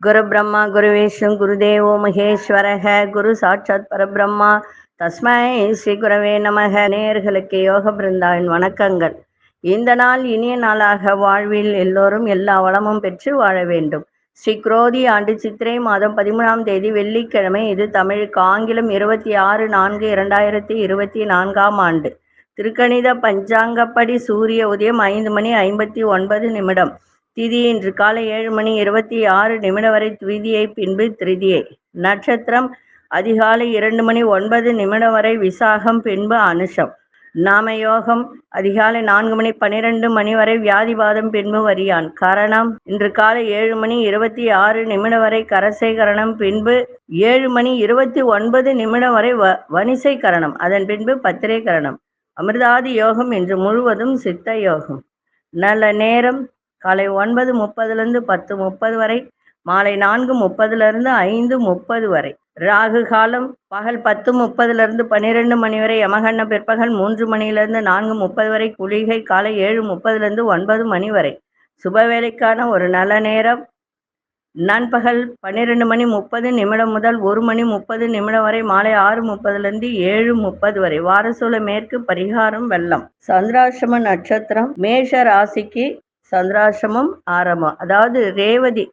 குரு பிரம்மா குரு விஷ்ணு குருதேவோ மகேஸ்வரக குரு சாட்சாத் பரபிரம்மா தஸ்மை ஸ்ரீ குரவே நமக. நேயர்களுக்கு யோக பிருந்தாவின் வணக்கங்கள். இந்த நாள் இனிய நாளாக வாழ்வில் எல்லோரும் எல்லா வளமும் பெற்று வாழ வேண்டும். ஸ்ரீ குரோதி ஆண்டு சித்திரை மாதம் 13ஆம் தேதி வெள்ளிக்கிழமை. இது தமிழுக்கு ஆங்கிலம் 26/4/2024ஆம் ஆண்டு. திருக்கணித பஞ்சாங்கப்படி சூரிய உதயம் 5:59 திதி இன்று காலை 7:26 வரை துவிதியை, பின்பு திருதியை. நட்சத்திரம் அதிகாலை 2:09 வரை விசாகம், பின்பு அனுஷம். நாமயோகம் அதிகாலை 4:12 வரை வியாதிபாதம், பின்பு வரியான். கரணம் இன்று காலை 7:26 வரை கரசை கரணம், பின்பு 7:29 வரை வனிசை கரணம், அதன் பின்பு பத்திரை கரணம். அமிர்தாதி யோகம் இன்று முழுவதும் சித்த யோகம். நல்ல நேரம் காலை 9:30 10:30 வரை, மாலை 4:30 5:30 வரை. ராகு காலம் பகல் 10:30 12 வரை, யமகண்ட பிற்பகல் 3 மணியிலிருந்து 4:30 வரை, குளிகை காலை 7:30 9 வரை. சுபவேளைக்கான ஒரு நல்ல நேரம் நண்பகல் 12:30 முதல் 1:30 வரை, மாலை 6:30 7:30 வரை. வாரசூல மேற்கு, பரிகாரம் வெள்ளம். சந்திராசிரம நட்சத்திரம் மேஷ ராசிக்கு சந்திராசிரமம் ஆரம்பம். அதாவது ரேவதி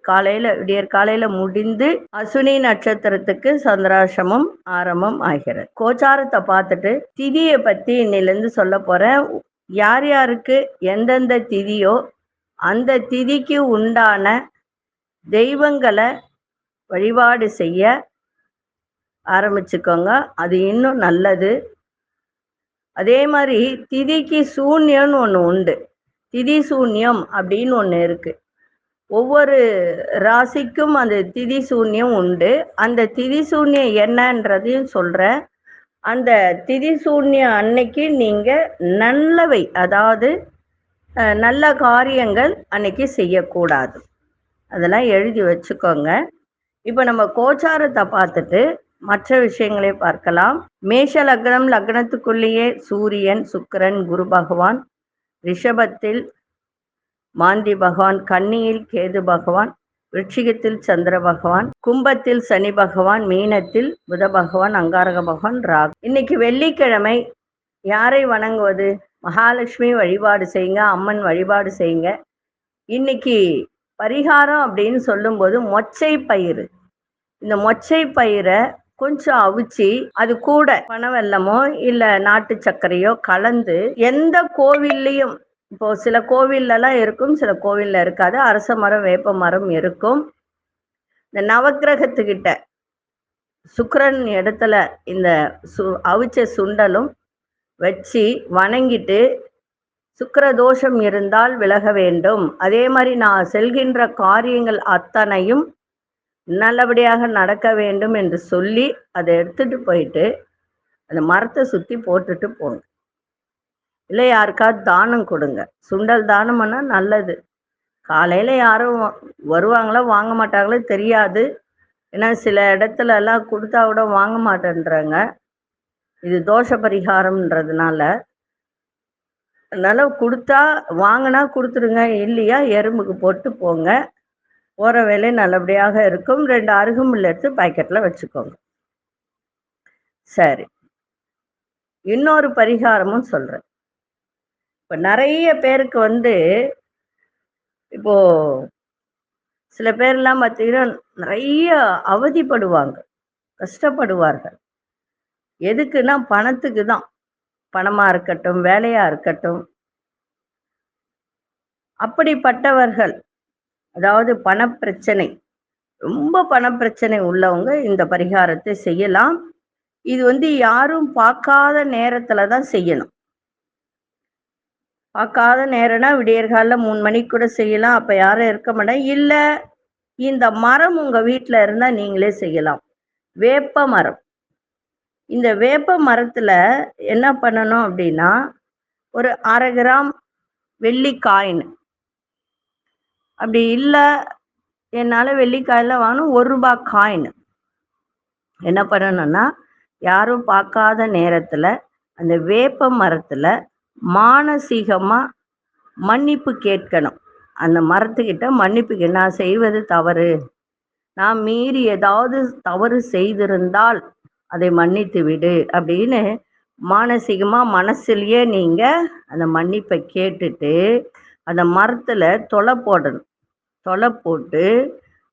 விடியற் காலையில முடிந்து அசுனி நட்சத்திரத்துக்கு சந்திராசிரமம் ஆரம்பம் ஆகிறது. கோச்சாரத்தை பார்த்துட்டு திதியை பத்தி இன்னிலிருந்து சொல்ல போறேன். யார் யாருக்கு எந்தெந்த திதியோ அந்த திதிக்கு உண்டான தெய்வங்களை வழிபாடு செய்ய ஆரம்பிச்சுக்கோங்க, அது இன்னும் நல்லது. அதே மாதிரி திதிக்கு சூன்யம்னு ஒன்று உண்டு. திதி சூன்யம் அப்படின்னு ஒன்று இருக்கு. ஒவ்வொரு ராசிக்கும் அந்த திதி சூன்யம் உண்டு. அந்த திதி சூன்யம் என்னன்றதையும் சொல்றேன். அந்த திதி சூன்யம் அன்னைக்கு நீங்க நல்லவை, அதாவது நல்ல காரியங்கள் அன்னைக்கு செய்யக்கூடாது. அதெல்லாம் எழுதி வச்சுக்கோங்க. இப்போ நம்ம கோச்சாரத்தை பார்த்துட்டு மற்ற விஷயங்களை பார்க்கலாம். மேஷ லக்னம், லக்னத்துக்குள்ளேயே சூரியன், சுக்கிரன், குரு பகவான். ரிஷபத்தில் மாந்தி பகவான், கன்னியில் கேது பகவான், விருச்சிகத்தில் சந்திர பகவான், கும்பத்தில் சனி பகவான், மீனத்தில் புத பகவான், அங்காரக பகவான், ராகு. இன்னைக்கு வெள்ளிக்கிழமை யாரை வணங்குவது? மகாலட்சுமி வழிபாடு செய்யுங்க, அம்மன் வழிபாடு செய்யுங்க. இன்னைக்கு பரிகாரம் அப்படின்னு சொல்லும்போது மொச்சை பயிறு, இந்த மொச்சை பயிரை கொஞ்சம் அவிச்சு அது கூட பனவெல்லமோ இல்ல நாட்டு சர்க்கரையோ கலந்து, எந்த கோவில்லையும், இப்போ சில கோவில்லாம் இருக்கும், சில கோவில்ல இருக்காது, அரச மரம் வேப்ப மரம் இருக்கும். இந்த நவக்கிரகத்துக்கிட்ட சுக்கிரன் இடத்துல இந்த அவிச்ச சுண்டலும் வச்சு வணங்கிட்டு, சுக்கிர தோஷம் இருந்தால் விலக வேண்டும். அதே மாதிரி நான் செல்கின்ற காரியங்கள் அத்தனையும் நல்லபடியாக நடக்க வேண்டும் என்று சொல்லி அதை எடுத்துட்டு போயிட்டு அந்த மரத்தை சுற்றி போட்டுட்டு போங்க. இல்லை யாருக்காவது தானம் கொடுங்க. சுண்டல் தானம் பண்ணால் நல்லது. காலையில் யாரும் வருவாங்களோ வாங்க மாட்டாங்களோ தெரியாது. ஏன்னா சில இடத்துல எல்லாம் கொடுத்தா கூட வாங்க மாட்டேன்றாங்க. இது தோஷ பரிகாரம்ன்றதுனால. அதனால கொடுத்தா வாங்கினா கொடுத்துருங்க, இல்லையா எறும்புக்கு போட்டு போங்க. போகிற வேலை நல்லபடியாக இருக்கும். 2 அருகம்புல் எடுத்து பாக்கெட்டில் வச்சுக்கோங்க. சரி, இன்னொரு பரிகாரமும் சொல்கிறேன். இப்போ நிறைய பேருக்கு இப்போ சில பேர்லாம் பார்த்தீங்கன்னா நிறைய அவதிப்படுவாங்க, கஷ்டப்படுவார்கள். எதுக்குன்னா பணத்துக்கு தான். பணமாக இருக்கட்டும், வேலையாக இருக்கட்டும். அப்படிப்பட்டவர்கள், அதாவது பணப்பிரச்சனை, ரொம்ப பணப்பிரச்சனை உள்ளவங்க இந்த பரிகாரத்தை செய்யலாம். இது யாரும் பார்க்காத நேரத்துல தான் செய்யணும். பார்க்காத நேரம்னா விடியற்கால 3 மணிக்கு கூட செய்யலாம். அப்ப யாரும் இருக்க மாட்டாங்க. இல்ல இந்த மரம் உங்க வீட்டுல இருந்தா நீங்களே செய்யலாம். வேப்ப மரம். இந்த வேப்ப மரத்துல என்ன பண்ணணும் அப்படின்னா, ஒரு 1/2 கிராம் வெள்ளி காயின், அப்படி இல்லை என்னால் வெள்ளிக்காயெல்லாம் வாங்கணும், 1 ரூபாய் காயின் என்ன பண்ணணும்னா, யாரும் பார்க்காத நேரத்தில் அந்த வேப்ப மரத்தில் மானசீகமா மன்னிப்பு கேட்கணும். அந்த மரத்துக்கிட்ட மன்னிப்பு நான் செய்வது தவறு, நான் மீறி ஏதாவது தவறு செய்திருந்தால் அதை மன்னித்து விடு அப்படின்னு மானசீகமா மனசுலயே நீங்க அந்த மன்னிப்பை கேட்டுட்டு அந்த மரத்துல தொலை போடணும். தொலை போட்டு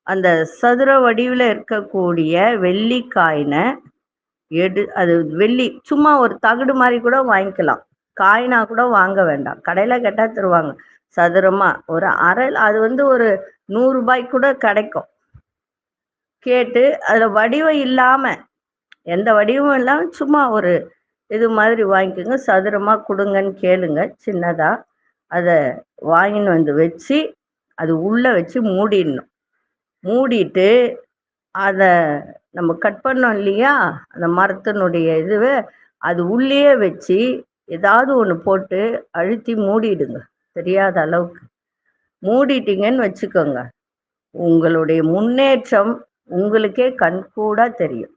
அந்த சதுர வடிவில் இருக்கக்கூடிய வெள்ளிக்காயினை அது வெள்ளி சும்மா ஒரு தகடு மாதிரி கூட வாங்கிக்கலாம், காயினா கூட வாங்க வேண்டாம், கடையில் கேட்டால் தருவாங்க. சதுரமா ஒரு அரை, அது ஒரு 100 ரூபாய்க்கு கூட கிடைக்கும். கேட்டு அதில் வடிவம் இல்லாமல், எந்த வடிவமும் இல்லாமல் சும்மா ஒரு இது மாதிரி வாங்கிக்கோங்க, சதுரமாக கொடுங்கன்னு கேளுங்க. சின்னதாக அதை வாங்கின்னு வந்து வச்சு அது உள்ளே வச்சு மூடிடணும். மூடிட்டு அதை நம்ம கட் பண்ணோம் இல்லையா, அந்த மரத்தினுடைய இதுவே அது உள்ளே வச்சு ஏதாவது ஒன்று போட்டு அழுத்தி மூடிடுங்க, தெரியாத அளவுக்கு மூடிட்டீங்கன்னு வச்சுக்கோங்க. உங்களுடைய முன்னேற்றம் உங்களுக்கே கண்கூடா தெரியும்.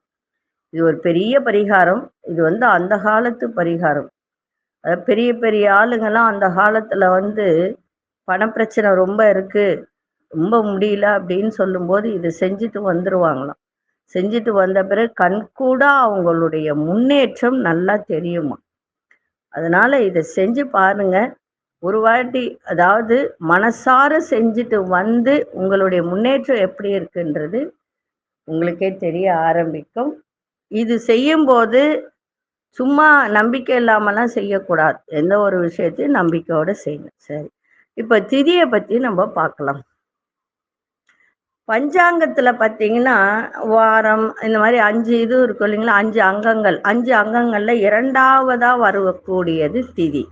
இது ஒரு பெரிய பரிகாரம். இது அந்த காலத்து பரிகாரம். பெரிய பெரிய ஆளுங்கெல்லாம் அந்த காலத்தில் பணப்பிரச்சனை ரொம்ப இருக்கு, ரொம்ப முடியல அப்படின்னு சொல்லும்போது இது செஞ்சுட்டு வந்துடுவாங்களாம். செஞ்சுட்டு வந்த பிறகு கண்கூடா அவங்களுடைய முன்னேற்றம் நல்லா தெரியுமா. அதனால இதை செஞ்சு பாருங்க ஒரு வாட்டி. அதாவது மனசார செஞ்சுட்டு வந்து உங்களுடைய முன்னேற்றம் எப்படி இருக்குன்றது உங்களுக்கே தெரிய ஆரம்பிக்கும். இது செய்யும்போது சும்மா நம்பிக்கை இல்லாமலாம் செய்யக்கூடாது, எந்த ஒரு விஷயத்தையும் நம்பிக்கையோடு செய்யணும். சரி, இப்போ திதியை பற்றி நம்ம பார்க்கலாம். பஞ்சாங்கத்தில் பார்த்தீங்கன்னா வாரம் இந்த மாதிரி 5 இது இருக்கும் இல்லைங்களா, 5 அங்கங்கள். 5 அங்கங்களில் இரண்டாவதாக வரக்கூடியது திதி.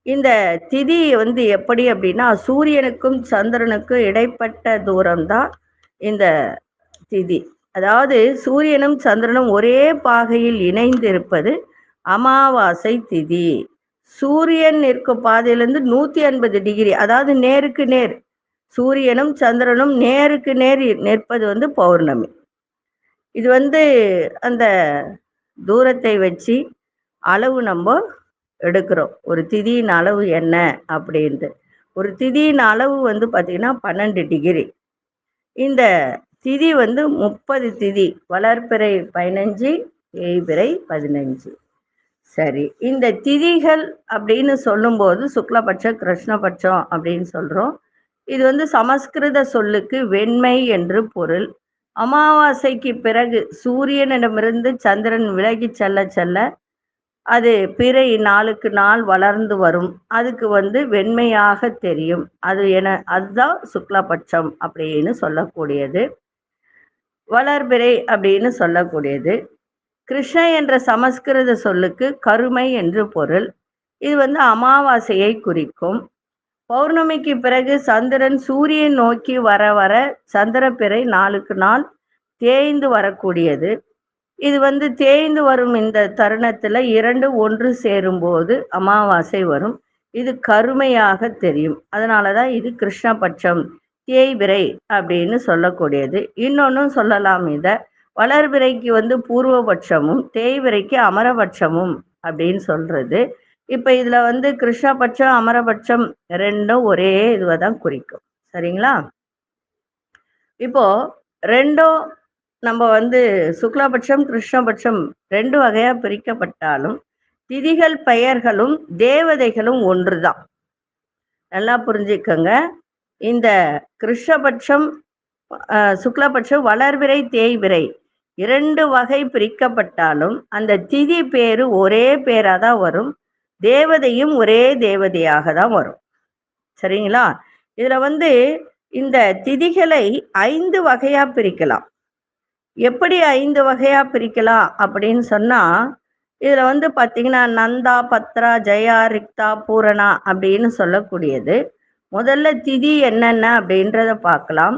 இந்த திதி எப்படி அப்படின்னா சூரியனுக்கும் சந்திரனுக்கும் இடைப்பட்ட தூரம்தான் இந்த திதி. அதாவது சூரியனும் சந்திரனும் ஒரே பாகையில் இணைந்து இருப்பது அமாவாசை திதி. சூரியன் இருக்கும் பாதையிலிருந்து 180 டிகிரி, அதாவது நேருக்கு நேர் சூரியனும் சந்திரனும் நேருக்கு நேர் நிற்பது பௌர்ணமி. இது அந்த தூரத்தை வச்சு அளவு நம்ம எடுக்கிறோம். ஒரு திதியின் அளவு என்ன அப்படின்ட்டு. ஒரு திதியின் அளவு பார்த்தீங்கன்னா 12 டிகிரி. இந்த திதி 30 திதி. வளர்பிறை 15, தேய்பிறை 15. சரி, இந்த திதிகள் அப்படின்னு சொல்லும்போது சுக்லபட்சம் கிருஷ்ணபட்சம் அப்படின்னு சொல்கிறோம். இது சமஸ்கிருத சொல்லுக்கு வெண்மை என்று பொருள். அமாவாசைக்கு பிறகு சூரியனிடமிருந்து சந்திரன் விலகி செல்ல செல்ல அது பிறை நாளுக்கு நாள் வளர்ந்து வரும். அதுக்கு வெண்மையாக தெரியும். அதுதான் சுக்லபட்சம் அப்படின்னு சொல்லக்கூடியது. வளர்பிறை அப்படின்னு சொல்லக்கூடியது. கிருஷ்ண என்ற சமஸ்கிருத சொல்லுக்கு கருமை என்று பொருள். இது அமாவாசையை குறிக்கும். பௌர்ணமிக்கு பிறகு சந்திரன் சூரியன் நோக்கி வர வர சந்திரப்பிறை நாளுக்கு நாள் தேய்ந்து வரக்கூடியது. இது தேய்ந்து வரும் இந்த தருணத்தில் 2 ஒன்று சேரும்போது அமாவாசை வரும். இது கருமையாக தெரியும். அதனால தான் இது கிருஷ்ணபட்சம், தேய்பிறை அப்படின்னு சொல்லக்கூடியது. இன்னொன்றும் சொல்லலாம், இதை வளர்பிறைக்கு பூர்வபட்சமும் தேய்பிறைக்கு அமரபட்சமும் அப்படின்னு சொல்றது. இப்போ இதில் கிருஷ்ணபட்சம் அமரபட்சம் ரெண்டும் ஒரே இதுவை தான் குறிக்கும். சரிங்களா? இப்போ ரெண்டும் நம்ம சுக்லபட்சம் கிருஷ்ணபட்சம் 2 வகையா பிரிக்கப்பட்டாலும் திதிகள் பெயர்களும் தேவதைகளும் ஒன்று தான். நல்லா புரிஞ்சுக்கோங்க. இந்த கிருஷ்ணபட்சம் சுக்லபட்சம் வளர்பிறை தேய்பிறை 2 வகை பிரிக்கப்பட்டாலும் அந்த திதி பேரு ஒரே பேராக தான் வரும். தேவதையும் ஒரே தேவதையாக தான் வரும். சரிங்களா? இதில் இந்த திதிகளை 5 வகையா பிரிக்கலாம். எப்படி 5 வகையா பிரிக்கலாம் அப்படின்னு சொன்னா, இதுல பார்த்தீங்கன்னா நந்தா, பத்ரா, ஜெயா, ரிக்தா, பூரணா அப்படின்னு சொல்லக்கூடியது. முதல்ல திதி என்னென்ன அப்படின்றத பார்க்கலாம்.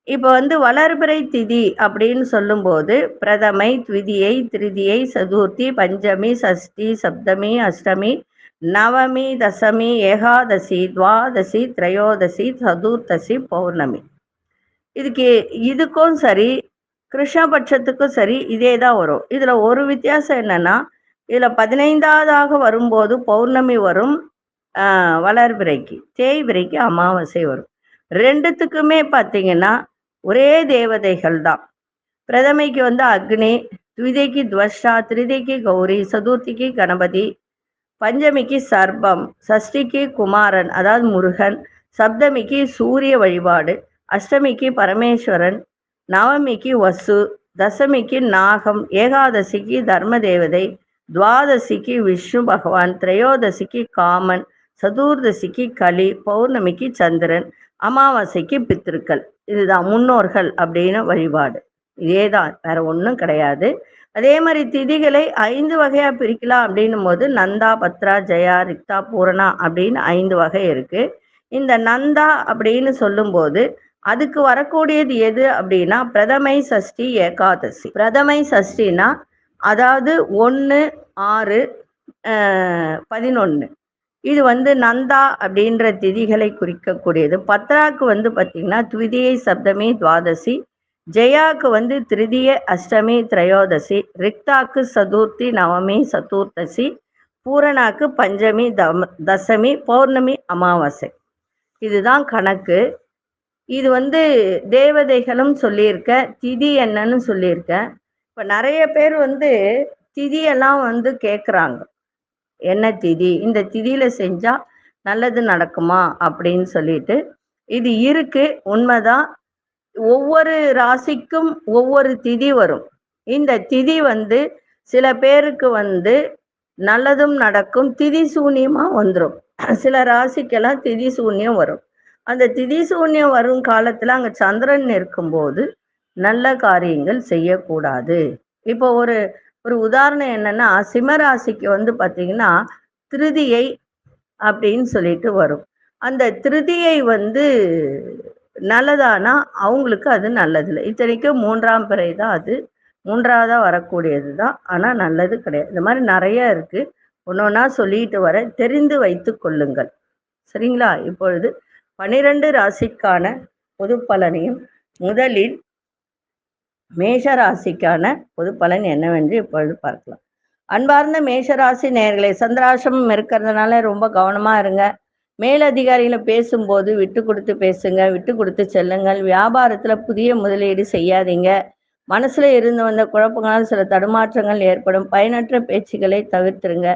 இப்போ வளர்பிறை திதி அப்படின்னு சொல்லும்போது பிரதமை, த்விதியை, திருதியை, சதுர்த்தி, பஞ்சமி, சஷ்டி, சப்தமி, அஷ்டமி, நவமி, தசமி, ஏகாதசி, துவாதசி, திரையோதசி, சதுர்த்தசி, பௌர்ணமி. இதுக்கும் சரி கிருஷ்ணபட்சத்துக்கும் சரி இதே தான் வரும். இதில் ஒரு வித்தியாசம் என்னன்னா, இதுல 15வதாக வரும்போது பௌர்ணமி வரும், வளர்பிறைக்கு, தேய்பிறைக்கு அமாவாசை வரும். ரெண்டுத்துக்குமே பார்த்தீங்கன்னா ஒரே தேவதைகள் தான். பிரதமைக்கு வந்து அக்னி, த்விதிக்கு துவஷா, திருதிக்கு கௌரி, சதுர்த்திக்கு கணபதி, பஞ்சமிக்கு சர்ப்பம், சஷ்டிக்கு குமாரன் அதாவது முருகன், சப்தமிக்கு சூரிய வழிபாடு, அஷ்டமிக்கு பரமேஸ்வரன், நவமிக்கு வசு, தசமிக்கு நாகம், ஏகாதசிக்கு தர்ம தேவதை, துவாதசிக்கு விஷ்ணு பகவான், திரையோதசிக்கு காமன், சதுர்தசிக்கு களி, பௌர்ணமிக்கு சந்திரன், அமாவாசைக்கு பித்திருக்கள். இதுதான் முன்னோர்கள் அப்படின்னு வழிபாடு. இதேதான், வேற ஒன்றும் கிடையாது. அதே மாதிரி திதிகளை 5 வகையா பிரிக்கலாம் அப்படின்னும் போது நந்தா, பத்ரா, ஜெயா, ரிக்தா, பூரணா அப்படின்னு 5 வகை இருக்கு. இந்த நந்தா அப்படின்னு சொல்லும்போது அதுக்கு வரக்கூடியது எது அப்படின்னா பிரதமை, சஷ்டி, ஏகாதசி. பிரதமை சஷ்டினா அதாவது 1, 6, 11. இது வந்து நந்தா அப்படின்ற திதிகளை குறிக்கக்கூடியது. பத்ராக்கு வந்து பார்த்தீங்கன்னா த்விதியை, சப்தமி, துவாதசி. ஜெயாக்கு வந்து திருதிய, அஷ்டமி, திரையோதசி. ரிக்தாக்கு சதுர்த்தி, நவமி, சதுர்த்தசி. பூரணாக்கு பஞ்சமி, தசமி, பௌர்ணமி, அமாவாசை. இதுதான் கணக்கு. இது வந்து தேவதைகளும் சொல்லியிருக்க, திதி என்னன்னு சொல்லியிருக்க. இப்போ நிறைய பேர் வந்து திதியெல்லாம் வந்து கேட்குறாங்க, என்ன திதி, இந்த திதியில செஞ்சா நல்லது நடக்குமா அப்படின்னு சொல்லிட்டு. இது இருக்கு, உண்மைதான். ஒவ்வொரு ராசிக்கும் ஒவ்வொரு திதி வரும். இந்த திதி வந்து சில பேருக்கு வந்து நல்லதும் நடக்கும், திதி சூன்யமா வந்துடும். சில ராசிக்கெல்லாம் திதி சூன்யம் வரும். அந்த திதி சூன்யம் வரும் காலத்துல அங்க சந்திரன் இருக்கும்போது நல்ல காரியங்கள் செய்யக்கூடாது. இப்போ ஒரு ஒரு உதாரணம் என்னன்னா, சிம்மராசிக்கு வந்து பார்த்தீங்கன்னா திருதியை அப்படின்னு சொல்லிட்டு வரும். அந்த திருதியை வந்து நல்லதானா அவங்களுக்கு அது நல்லதில்லை. இத்தனைக்கும் 3ஆம் பிறை தான், அது 3ஆவதா வரக்கூடியது தான். ஆனால் நல்லது கிடையாது. இந்த மாதிரி நிறைய இருக்கு. ஒன்று ஒன்றா சொல்லிட்டு வர, தெரிந்து வைத்து கொள்ளுங்கள். சரிங்களா? இப்பொழுது 12 ராசிக்கான பொது பலனையும், முதலில் மேஷ ராசிக்கான பொது பலன் என்னவென்று இப்பொழுது பார்க்கலாம். அன்பார்ந்த மேஷராசி நேயர்களே, சந்திராசிரமம் இருக்கிறதுனால ரொம்ப கவனமா இருங்க. மேலதிகாரிகளை பேசும்போது விட்டு கொடுத்து பேசுங்க, விட்டு கொடுத்து செல்லுங்கள். வியாபாரத்துல புதிய முதலீடு செய்யாதீங்க. மனசுல இருந்து வந்த குழப்பங்களால் சில தடுமாற்றங்கள் ஏற்படும். பயனற்ற பேச்சுகளை தவிர்த்துருங்க.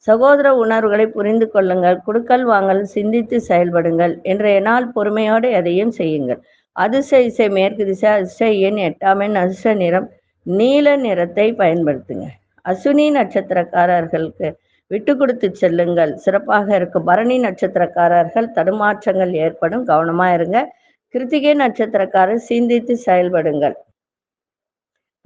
சகோதர உணர்வுகளை புரிந்து கொள்ளுங்கள். குடுக்கல் வாங்கல் சிந்தித்து செயல்படுங்கள். இன்றைய நாள் பொறுமையோடு எதையும் செய்யுங்கள். அதிர்ஷ்ட இசை மேற்கு திசை, அதிர்ஷ்ட எண் 8ஆம் எண், அதிர்ஷ்ட நிறம் நீல நிறத்தை பயன்படுத்துங்க. அசுனி நட்சத்திரக்காரர்களுக்கு விட்டு கொடுத்து செல்லுங்கள், சிறப்பாக இருக்கும். பரணி நட்சத்திரக்காரர்கள் தடுமாற்றங்கள் ஏற்படும், கவனமா இருங்க. கிருத்திகை நட்சத்திரக்காரர் சிந்தித்து செயல்படுங்கள்.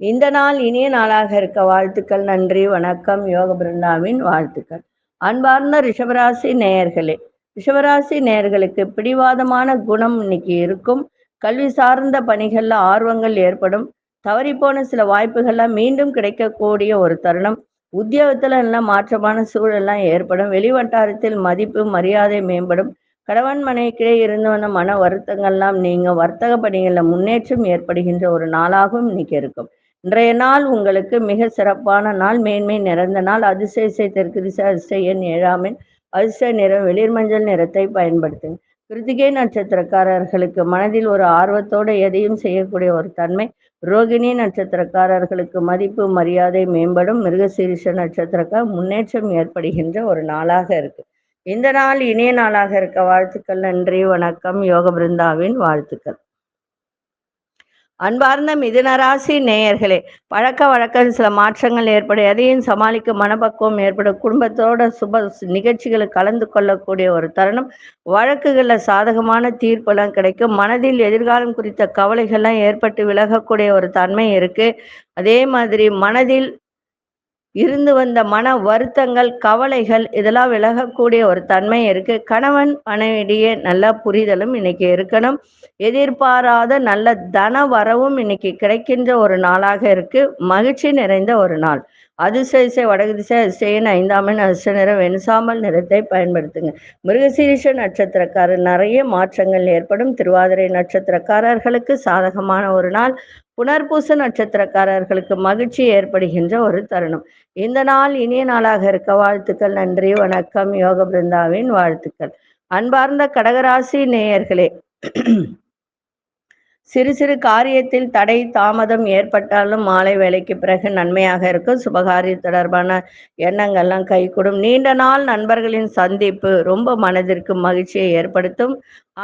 இந்த நாள் இனிய நாளாக இருக்க வாழ்த்துக்கள். நன்றி, வணக்கம். யோக பிருந்தாவின் வாழ்த்துக்கள். அன்பார்ந்த ரிஷபராசி நேயர்களே, ரிஷபராசி நேயர்களுக்கு பிடிவாதமான குணம் இன்னைக்கு இருக்கும். கல்வி சார்ந்த பணிகள்ல ஆர்வங்கள் ஏற்படும். தவறிப்போன சில வாய்ப்புகள்லாம் மீண்டும் கிடைக்கக்கூடிய ஒரு தருணம். உத்தியோகத்துல எல்லாம் மாற்றமான சூழல்லாம் ஏற்படும். வெளிவட்டாரத்தில் மதிப்பு மரியாதை மேம்படும். கணவன் மனைவிக்கிடையே இருந்து வந்த மன வருத்தங்கள்லாம் நீங்க வர்த்தக பணிகளில் முன்னேற்றம் ஏற்படுகின்ற ஒரு நாளாகவும் இன்னைக்கு இருக்கும். இன்றைய நாள் உங்களுக்கு மிக சிறப்பான நாள், மேன்மை நிறைந்த நாள். அதிர்ஷ்ட இசை தெற்கு திசை, அதிர்ஷ்ட எண் 7ஆம் எண், அதிர்ஷ்ட நிறம் வெளிர் மஞ்சள் நிறத்தை பயன்படுத்துங்க. கிருத்திகை நட்சத்திரக்காரர்களுக்கு மனதில் ஒரு ஆர்வத்தோடு எதையும் செய்யக்கூடிய ஒரு தன்மை. ரோகிணி நட்சத்திரக்காரர்களுக்கு மதிப்பு மரியாதை மேம்படும். மிருகசீரிஷ நட்சத்திரக்கார முன்னேற்றம் ஏற்படுகின்ற ஒரு நாளாக இருக்கு. இந்த நாள் இனிய நாளாக இருக்க வாழ்த்துக்கள். நன்றி, வணக்கம். யோக பிருந்தாவின் வாழ்த்துக்கள். அன்பார்ந்த மிதுனராசி நேயர்களே, பழக்க வழக்கம் சில மாற்றங்கள் ஏற்படும். எதையும் சமாளிக்கும் மனப்பக்குவம் ஏற்படும். குடும்பத்தோட சுப நிகழ்ச்சிகளுக்கு கலந்து கொள்ளக்கூடிய ஒரு தருணம். வழக்குகளில் சாதகமான தீர்ப்பெல்லாம் கிடைக்கும். மனதில் எதிர்காலம் குறித்த கவலைகள்லாம் ஏற்பட்டு விலகக்கூடிய ஒரு தன்மை இருக்கு. அதே மாதிரி மனதில் இருந்து வந்த மன வருத்தங்கள், கவலைகள் இதெல்லாம் விலகக்கூடிய ஒரு தன்மை இருக்கு. கணவன் மனைவியிடையே நல்ல புரிதலும் இன்னைக்கு இருக்கணும். எதிர்பாராத நல்ல தன வரவும் இன்னைக்கு கிடைக்கின்ற ஒரு நாளாக இருக்கு. மகிழ்ச்சி நிறைந்த ஒரு நாள். அதிர்ஷ்ட வடக்கு திசை அதிர்ஷ்ட 5ஆம் எண் அதிர்ஷ்ட நிறம் வெண்சாம்பல் நிறத்தை பயன்படுத்துங்க. மிருகசீரிஷ நட்சத்திரக்காரர் நிறைய மாற்றங்கள் ஏற்படும். திருவாதிரை நட்சத்திரக்காரர்களுக்கு சாதகமான ஒரு நாள். புனர்பூச நட்சத்திரக்காரர்களுக்கு மகிழ்ச்சி ஏற்படுகின்ற ஒரு தருணம். இந்த நாள் இனிய நாளாக இருக்க வாழ்த்துக்கள். நன்றி, வணக்கம். யோக பிருந்தாவின் வாழ்த்துக்கள். அன்பார்ந்த கடகராசி நேயர்களே, சிறு சிறு காரியத்தில் தடை தாமதம் ஏற்பட்டாலும் மாலை வேலைக்கு பிறகு நன்மையாக இருக்கும். சுபகாரிய தொடர்பான எண்ணங்கள்லாம் கைகூடும். நீண்ட நாள் நண்பர்களின் சந்திப்பு ரொம்ப மனதிற்கு மகிழ்ச்சியை ஏற்படுத்தும்.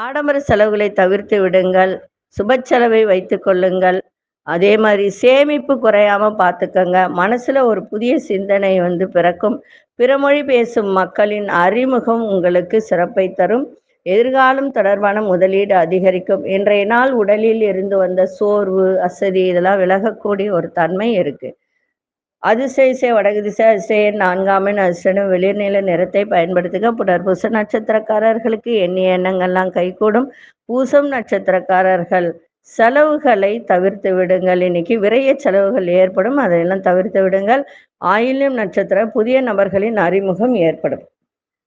ஆடம்பர செலவுகளை தவிர்த்து விடுங்கள். சுப செலவை வைத்துக் கொள்ளுங்கள். அதே மாதிரி சேமிப்பு குறையாம பார்த்துக்கங்க. மனசுல ஒரு புதிய சிந்தனை பிறக்கும். பிறமொழி பேசும் மக்களின் அறிமுகம் உங்களுக்கு சிறப்பை தரும். எதிர்காலம் தொடர்பான முதலீடு அதிகரிக்கும். இன்றைய நாள் உடலில் இருந்து வந்த சோர்வு, அசதி இதெல்லாம் விலகக்கூடிய ஒரு தன்மை இருக்கு. அதிர்ஷ்ட வடக்கு திசை அதிர்ஷ்ட 4ஆம் எண் அதிர்ஷ்டம் வெளிர்நில நிறத்தை பயன்படுத்துங்க. புனர்பூச நட்சத்திரக்காரர்களுக்கு எண்ணிய எண்ணங்கள்லாம் கைகூடும். பூசம் நட்சத்திரக்காரர்கள் செலவுகளை தவிர்த்து விடுங்கள். இன்னைக்கு விரைய செலவுகள் ஏற்படும், அதையெல்லாம் தவிர்த்து விடுங்கள். ஆயில்யம் நட்சத்திரம் புதிய நபர்களின் அறிமுகம் ஏற்படும்.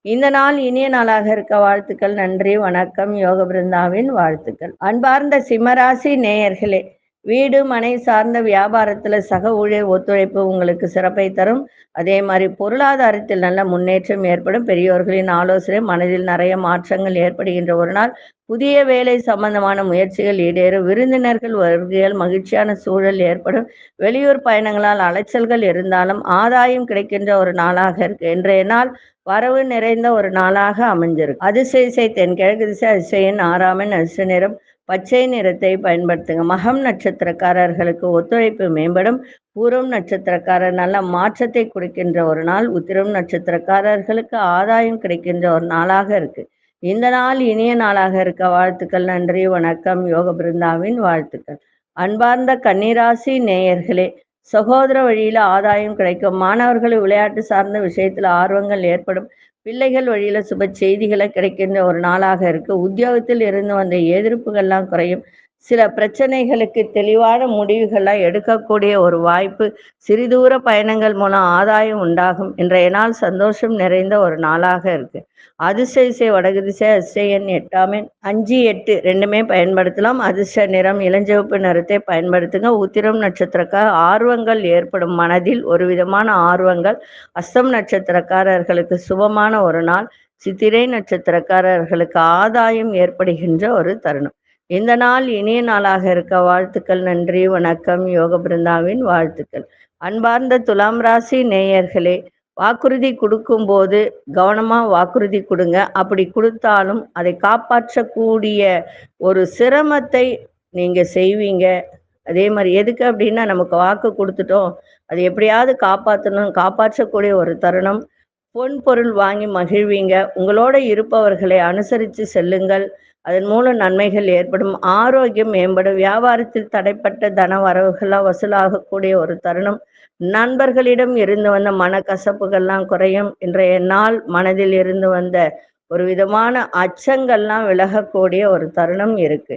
இந்த நாள் இனிய நாளாக இருக்க வாழ்த்துக்கள். நன்றி, வணக்கம். யோக பிருந்தாவின் வாழ்த்துக்கள். அன்பார்ந்த சிம்மராசி நேயர்களே, வீடு மனை சார்ந்த வியாபாரத்துல சக ஊழியர் ஒத்துழைப்பு உங்களுக்கு சிறப்பை தரும். அதே மாதிரி பொருளாதாரத்தில் நல்ல முன்னேற்றம் ஏற்படும். பெரியோர்களின் ஆலோசனை மனதில் நிறைய மாற்றங்கள் ஏற்படுகின்ற ஒரு நாள். புதிய வேலை சம்பந்தமான முயற்சிகள் ஈடேறும். விருந்தினர்கள் வருகையால் மகிழ்ச்சியான சூழல் ஏற்படும். வெளியூர் பயணங்களால் அலைச்சல்கள் இருந்தாலும் ஆதாயம் கிடைக்கின்ற ஒரு நாளாக இருக்கு. இன்றைய நாள் வரவு நிறைந்த ஒரு நாளாக அமைஞ்சிருக்கு. அதிர்ஷ்ட தென்கிழக்கு திசை அதிர்ஷ்ட 6ஆம் எண் அதிர்ஷ்ட நிறம் பச்சை நிறத்தை பயன்படுத்துங்க. மகம் நட்சத்திரக்காரர்களுக்கு ஒத்துழைப்பு மேம்படும். பூரம் நட்சத்திரக்காரர் நல்ல மாற்றத்தை கொடுக்கின்ற ஒரு நாள். உத்திரம் நட்சத்திரக்காரர்களுக்கு ஆதாயம் கிடைக்கின்ற ஒரு நாளாக இருக்கு. இந்த நாள் இனிய நாளாக இருக்க வாழ்த்துக்கள். நன்றி, வணக்கம். யோக பிருந்தாவின் வாழ்த்துக்கள். அன்பார்ந்த கன்னிராசி நேயர்களே, சகோதர வழியில ஆதாயம் கிடைக்கும். மாணவர்கள் விளையாட்டு சார்ந்த விஷயத்துல ஆர்வங்கள் ஏற்படும். பிள்ளைகள் வழியில சுப செய்திகளை கிடைக்கின்ற ஒரு நாளாக இருக்கு. உத்தியோகத்தில் இருந்து வந்த எதிர்ப்புகள்லாம் குறையும். சில பிரச்சனைகளுக்கு தெளிவான முடிவுகள்லாம் எடுக்கக்கூடிய ஒரு வாய்ப்பு. சிறிதூர பயணங்கள் மூலம் ஆதாயம் உண்டாகும். இன்றைய நாள் சந்தோஷம் நிறைந்த ஒரு நாளாக இருக்கு. அதிர்ஷ்ட வடக்கு திசை அதிர்ஷ்ட 8ஆம் எண் 5, 8 ரெண்டுமே பயன்படுத்தலாம். அதிர்ஷ்ட நிறம் இளஞ்சிவப்பு நிறத்தை பயன்படுத்துங்க. உத்திரம் நட்சத்திரக்கார ஆர்வங்கள் ஏற்படும். மனதில் ஒரு விதமான ஆர்வங்கள். அஸ்தம் நட்சத்திரக்காரர்களுக்கு சுபமான ஒரு நாள். சித்திரை நட்சத்திரக்காரர்களுக்கு ஆதாயம் ஏற்படுகின்ற ஒரு தருணம். இந்த நாள் இனிய நாளாக இருக்க வாழ்த்துக்கள். நன்றி, வணக்கம். யோக பிருந்தாவின் வாழ்த்துக்கள். அன்பார்ந்த துலாம் ராசி நேயர்களே, வாக்குறுதி கொடுக்கும் போது கவனமா வாக்குறுதி கொடுங்க. அப்படி கொடுத்தாலும் அதை காப்பாற்றக்கூடிய ஒரு சிரமத்தை நீங்க செய்வீங்க. அதே மாதிரி எதுக்கு அப்படின்னா, நமக்கு வாக்கு கொடுத்துட்டோம், அது எப்படியாவது காப்பாற்றக்கூடிய ஒரு தருணம். பொன் பொருள் வாங்கி மகிழ்வீங்க. உங்களோட இருப்பவர்களை அனுசரித்து செல்லுங்கள். அதன் மூலம் நன்மைகள் ஏற்படும். ஆரோக்கியம் மேம்படும். வியாபாரத்தில் தடைப்பட்ட தன வரவுகள்லாம் வசூலாகக்கூடிய ஒரு தருணம். நண்பர்களிடம் இருந்து வந்த மனக்கசப்புகள்லாம் குறையும். இன்றைய நாள் மனதில் இருந்து வந்த ஒரு விதமான அச்சங்கள்லாம் விலகக்கூடிய ஒரு தருணம் இருக்கு.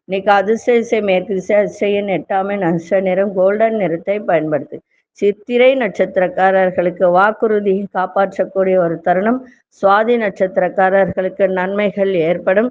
இன்னைக்கு அதிர்ஷ்ட மேற்கு திசை அதிர்ஷ்ட 8ஆம் எண் அதிர்ஷ்ட நிறம் கோல்டன் நிறத்தை பயன்படுத்து. சித்திரை நட்சத்திரக்காரர்களுக்கு வாக்குறுதி காப்பாற்றக்கூடிய ஒரு தருணம். சுவாதி நட்சத்திரக்காரர்களுக்கு நன்மைகள் ஏற்படும்.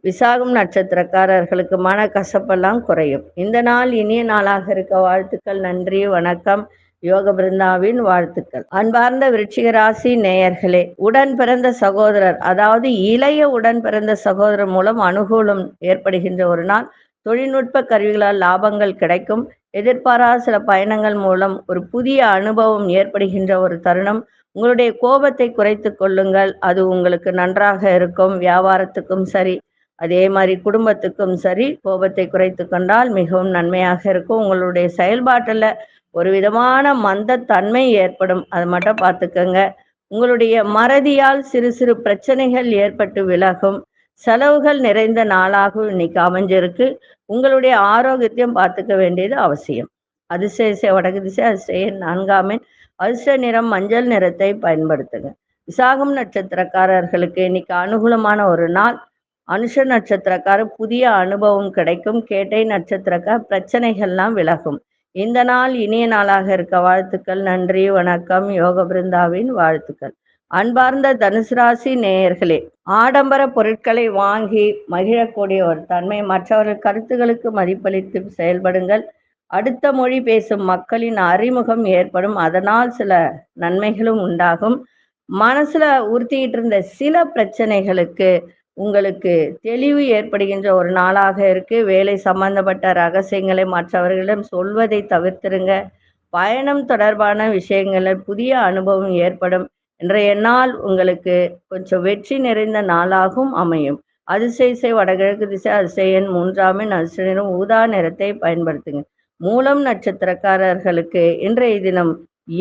விசாகம் நட்சத்திரக்காரர்களுக்கு மனக்கசப்பெல்லாம் குறையும். இந்த நாள் இனிய நாளாக இருக்க வாழ்த்துக்கள். நன்றி, வணக்கம். யோக பிருந்தாவின் வாழ்த்துக்கள். அன்பார்ந்த விருச்சிக ராசி நேயர்களே, உடன் பிறந்த சகோதரர், அதாவது இளைய உடன் பிறந்த சகோதரர் மூலம் அனுகூலம் ஏற்படுகின்ற ஒரு நாள். தொழில்நுட்ப கருவிகளால் லாபங்கள் கிடைக்கும். எதிர்பாராத சில பயணங்கள் மூலம் ஒரு புதிய அனுபவம் ஏற்படுகின்ற ஒரு தருணம். உங்களுடைய கோபத்தை குறைத்து கொள்ளுங்கள், அது உங்களுக்கு நன்றாக இருக்கும். வியாபாரத்துக்கும் சரி, அதே மாதிரி குடும்பத்துக்கும் சரி, கோபத்தை குறைத்து கொண்டால் மிகவும் நன்மையாக இருக்கும். உங்களுடைய செயல்பாட்டில் ஒரு விதமான மந்தத்தன்மை ஏற்படும், அதை மட்டும் பார்த்துக்கோங்க. உங்களுடைய மறதியால் சிறு சிறு பிரச்சனைகள் ஏற்பட்டு விலகும். செலவுகள் நிறைந்த நாளாகவும் இன்னைக்கு அமைஞ்சிருக்கு. உங்களுடைய ஆரோக்கியத்தையும் பார்த்துக்க வேண்டியது அவசியம். அதிர்ஷ்ட வடக்கு திசை அதிர்ஷ்ட 4ஆம் எண் அதிர்ஷ்ட நிறம் மஞ்சள் நிறத்தை பயன்படுத்துங்க. விசாகம் நட்சத்திரக்காரர்களுக்கு இன்னைக்கு அனுகூலமான ஒரு நாள். அனுஷ நட்சத்திரக்காரர் புதிய அனுபவம் கிடைக்கும். கேட்டை நட்சத்திரக்கார் பிரச்சனைகள்லாம் விலகும். இந்த நாள் இனிய நாளாக இருக்க வாழ்த்துக்கள். நன்றி, வணக்கம். யோக பிருந்தாவின் வாழ்த்துக்கள். அன்பார்ந்த தனுசு ராசி நேயர்களே, ஆடம்பர பொருட்களை வாங்கி மகிழக்கூடிய ஒரு தன்மை, மற்றவர்கள் கருத்துகளுக்கு மதிப்பளித்து செயல்படுங்கள். அடுத்த மொழி பேசும் மக்களின் அறிமுகம் ஏற்படும். அதனால் சில நன்மைகளும் உண்டாகும். மனசுல உறுத்திக்கிட்டு இருந்த சில பிரச்சனைகளுக்கு உங்களுக்கு தெளிவு ஏற்படுகின்ற ஒரு நாளாக இருக்கு. வேலை சம்பந்தப்பட்ட ரகசியங்களை மற்றவர்களிடம் சொல்வதை தவிர்த்திருங்க. பயணம் தொடர்பான விஷயங்களில் புதிய அனுபவம் ஏற்படும். இன்றைய நாள் உங்களுக்கு கொஞ்சம் வெற்றி நிறைந்த நாளாகவும் அமையும். அதிசய வடகிழக்கு திசை, அதிசய எண் 3 அதிர்ஷ்ட நிறம் ஊதா நிறத்தை பயன்படுத்துங்க. மூலம் நட்சத்திரக்காரர்களுக்கு இன்றைய தினம்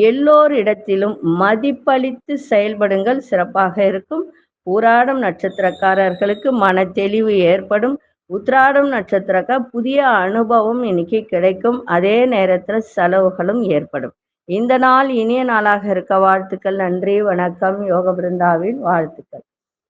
எல்லோரிடத்திலும் மதிப்பளித்து செயல்படுங்கள், சிறப்பாக இருக்கும். பூராடம் நட்சத்திரக்காரர்களுக்கு மன தெளிவு ஏற்படும். உத்திராடம் நட்சத்திரக்கார புதிய அனுபவம் இன்னைக்கு கிடைக்கும். அதே நேரத்தில் செலவுகளும் ஏற்படும். இந்த நாள் இனிய நாளாக இருக்க வாழ்த்துக்கள். நன்றி, வணக்கம். யோக பிருந்தாவின் வாழ்த்துக்கள்.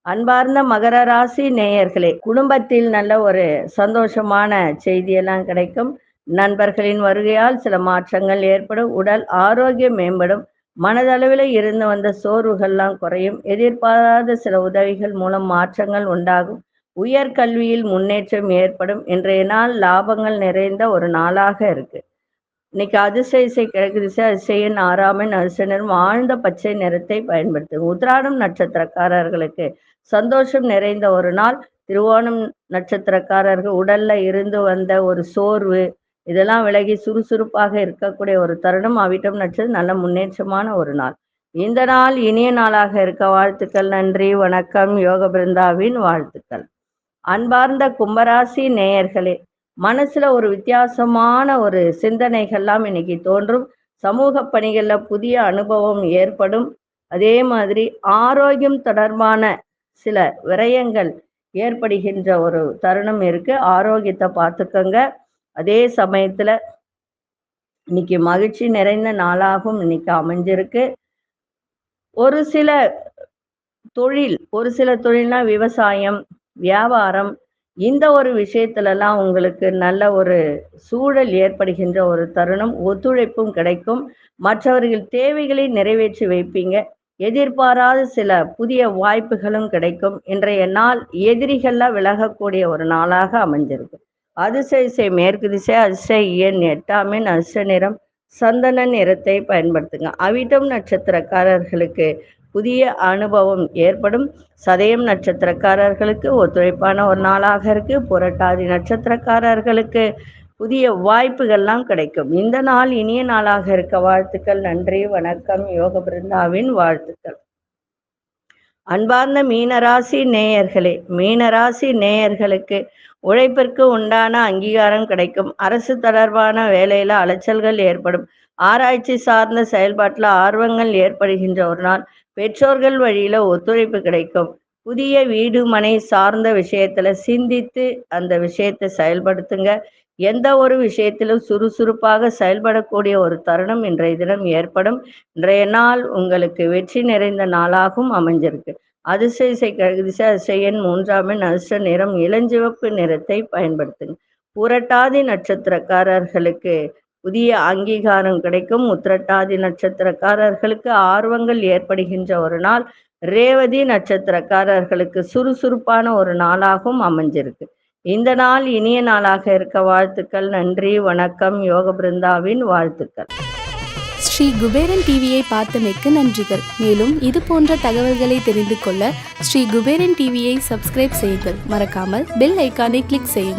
அன்பார்ந்த மகர ராசி நேயர்களே, குடும்பத்தில் நல்ல ஒரு சந்தோஷமான செய்தியெல்லாம் கிடைக்கும். நண்பர்களின் வருகையால் சில மாற்றங்கள் ஏற்படும். உடல் ஆரோக்கியம் மேம்படும். மனதளவில் இருந்து வந்த சோர்வுகள்லாம் குறையும். எதிர்பாராத சில உதவிகள் மூலம் மாற்றங்கள் உண்டாகும். உயர்கல்வியில் முன்னேற்றம் ஏற்படும். இன்றைய நாள் லாபங்கள் நிறைந்த ஒரு நாளாக இருக்கு. இன்னைக்கு அதிசய கிழக்கு திசை, அதிசயன் 6 அதிர்ஷ்ட நிறம் ஆழ்ந்த பச்சை நிறத்தை பயன்படுத்தும். உத்திராடம் நட்சத்திரக்காரர்களுக்கு சந்தோஷம் நிறைந்த ஒரு நாள். திருவோணம் நட்சத்திரக்காரர்கள் உடல்ல இருந்து வந்த ஒரு சோர்வு இதெல்லாம் விலகி சுறுசுறுப்பாக இருக்கக்கூடிய ஒரு தருணம். அவிட்டம் நட்சத்திரம் நல்ல முன்னேற்றமான ஒரு நாள். இந்த நாள் இனிய நாளாக இருக்க வாழ்த்துக்கள். நன்றி, வணக்கம். யோக பிருந்தாவின் வாழ்த்துக்கள். அன்பார்ந்த கும்பராசி நேயர்களே, மனசுல ஒரு வித்தியாசமான ஒரு சிந்தனைகள்லாம் இன்னைக்கு தோன்றும். சமூக பணிகள்ல புதிய அனுபவம் ஏற்படும். அதே மாதிரி ஆரோக்கியம் தொடர்பான சில விரயங்கள் ஏற்படுகின்ற ஒரு தருணம் இருக்கு. ஆரோக்கியத்தை பார்த்துக்கோங்க. அதே சமயத்துல இன்னைக்கு மகிழ்ச்சி நிறைந்த நாளாகவும் இன்னைக்கு அமைஞ்சிருக்கு. ஒரு சில தொழில்னா விவசாயம், வியாபாரம், இந்த ஒரு விஷயத்துலலாம் உங்களுக்கு நல்ல ஒரு சூழல் ஏற்படுகின்ற ஒரு தருணம். ஒத்துழைப்பும் கிடைக்கும். மற்றவர்கள் தேவைகளை நிறைவேற்றி வைப்பீங்க. எதிர்பாராத சில புதிய வாய்ப்புகளும் கிடைக்கும். இன்றைய நாள் எதிரிகள்லாம் விலகக்கூடிய ஒரு நாளாக அமைஞ்சிருக்கு. அதிசய மேற்கு திசை, அதிசய எண் 8 அதிர்ஷ்ட நிறம் சந்தன நிறத்தை பயன்படுத்துங்க. அவிட்டம் நட்சத்திரக்காரர்களுக்கு புதிய அனுபவம் ஏற்படும். சதயம் நட்சத்திரக்காரர்களுக்கு ஒத்துழைப்பான ஒரு நாளாக இருக்கு. புரட்டாதி நட்சத்திரக்காரர்களுக்கு புதிய வாய்ப்புகள்லாம் கிடைக்கும். இந்த நாள் இனிய நாளாக இருக்க வாழ்த்துக்கள். நன்றி, வணக்கம். யோக பிருந்தாவின் வாழ்த்துக்கள். அன்பார்ந்த மீனராசி நேயர்களே, மீனராசி நேயர்களுக்கு உழைப்பிற்கு உண்டான அங்கீகாரம் கிடைக்கும். அரசு தொடர்பான வேலையில அலைச்சல்கள் ஏற்படும். ஆராய்ச்சி சார்ந்த செயல்பாட்டில் ஆர்வங்கள் ஏற்படுகின்ற ஒரு நாள். பெற்றோர்கள் வழியில ஒத்துழைப்பு கிடைக்கும். புதிய வீடு மனை சார்ந்த விஷயத்துல சிந்தித்து அந்த விஷயத்தை செயல்படுத்துங்க. எந்த ஒரு விஷயத்திலும் சுறுசுறுப்பாக செயல்படக்கூடிய ஒரு தருணம் இன்றைய தினம் ஏற்படும். இன்றைய நாள் உங்களுக்கு வெற்றி நிறைந்த நாளாகவும் அமைஞ்சிருக்கு. அதிசய கிழக்கு திசை, அதிசய எண் 3 அதிர்ஷ்ட நிறம் இளஞ்சிவப்பு நிறத்தை பயன்படுத்துங்க. புரட்டாதி நட்சத்திரக்காரர்களுக்கு புதிய அங்கீகாரம் கிடைக்கும். உத்திரட்டாதி நட்சத்திரக்காரர்களுக்கு ஆர்வங்கள் ஏற்படுகின்ற ஒரு நாள். ரேவதி நட்சத்திரக்காரர்களுக்கு சுறுசுறுப்பான ஒரு நாளாகவும் அமைஞ்சிருக்கு. இந்த நாள் இனிய நாளாக இருக்க வாழ்த்துக்கள். நன்றி, வணக்கம். யோக பிருந்தாவின் வாழ்த்துக்கள். ஸ்ரீ குபேரன் டிவியை பார்த்தமைக்கு நன்றிகள். மேலும் இது போன்ற தகவல்களை தெரிந்து கொள்ள ஸ்ரீ குபேரன் டிவியை சப்ஸ்கிரைப் செய்யுங்கள். மறக்காமல் பெல் ஐக்கானை கிளிக் செய்யுங்கள்.